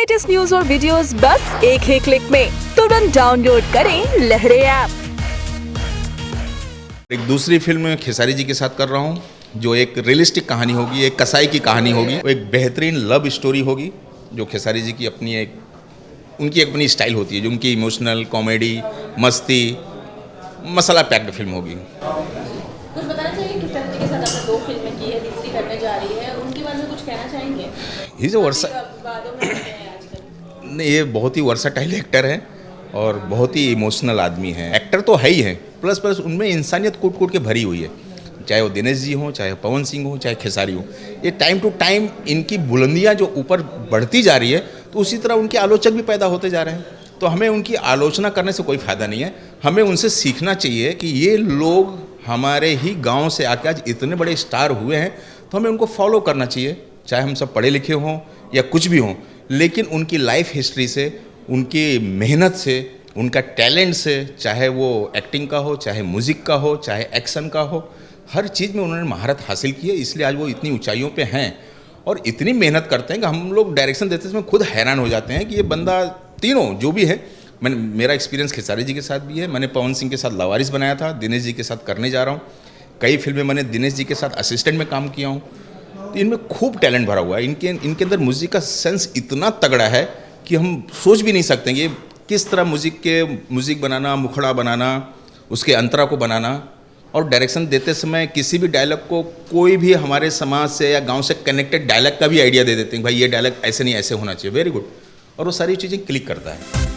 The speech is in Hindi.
लेटेस्ट न्यूज और वीडियोस बस एक ही क्लिक में। तुरंत डाउनलोड करें लहरे ऐप। एक दूसरी फिल्म खेसारी जी के साथ कर रहा हूँ, जो एक रियलिस्टिक कहानी होगी, एक कसाई की कहानी होगी, एक बेहतरीन लव स्टोरी होगी। जो खेसारी जी की अपनी उनकी अपनी स्टाइल होती है, जो उनकी इमोशनल कॉमेडी, मस्ती, मसाला पैक्ड फिल्म होगी। कुछ बताना चाहिए कि खेसारी जी के साथ आपने 2 फिल्में की है, तीसरी करने जा रही है, उनके बारे में कुछ कहना चाहेंगे? नहीं, ये बहुत ही वर्साटाइल एक्टर है और बहुत ही इमोशनल आदमी है। एक्टर तो है ही है, प्लस उनमें इंसानियत कूट कूट के भरी हुई है। चाहे वो दिनेश जी हों, चाहे पवन सिंह हो, चाहे खेसारी हो, ये टाइम टू टाइम इनकी बुलंदियाँ जो ऊपर बढ़ती जा रही है, तो उसी तरह उनके आलोचक भी पैदा होते जा रहे हैं। तो हमें उनकी आलोचना करने से कोई फ़ायदा नहीं है। हमें उनसे सीखना चाहिए कि ये लोग हमारे ही गांव से आके आज इतने बड़े स्टार हुए हैं, तो हमें उनको फॉलो करना चाहिए। चाहे हम सब पढ़े लिखे हों या कुछ भी हों, लेकिन उनकी लाइफ हिस्ट्री से, उनकी मेहनत से, उनका टैलेंट से, चाहे वो एक्टिंग का हो, चाहे म्यूज़िक का हो, चाहे एक्शन का हो, हर चीज़ में उन्होंने महारत हासिल की है। इसलिए आज वो इतनी ऊंचाइयों पे हैं और इतनी मेहनत करते हैं कि हम लोग डायरेक्शन देते समय खुद हैरान हो जाते हैं कि ये बंदा, तीनों जो भी है, मेरा एक्सपीरियंस खेसारी जी के साथ भी है। मैंने पवन सिंह के साथ लावारिस बनाया था, दिनेश जी के साथ करने जा रहा हूँ। कई फिल्में मैंने दिनेश जी के साथ असिस्टेंट में काम किया हूँ। तो इनमें खूब टैलेंट भरा हुआ है। इनके अंदर म्यूज़िक का सेंस इतना तगड़ा है कि हम सोच भी नहीं सकते कि किस तरह म्यूज़िक बनाना, मुखड़ा बनाना, उसके अंतरा को बनाना, और डायरेक्शन देते समय किसी भी डायलॉग को कोई भी हमारे समाज से या गांव से कनेक्टेड डायलॉग का भी आइडिया दे देते हैं, भाई ये डायलॉग ऐसे नहीं, ऐसे होना चाहिए, वेरी गुड। और वो सारी चीज़ें क्लिक करता है।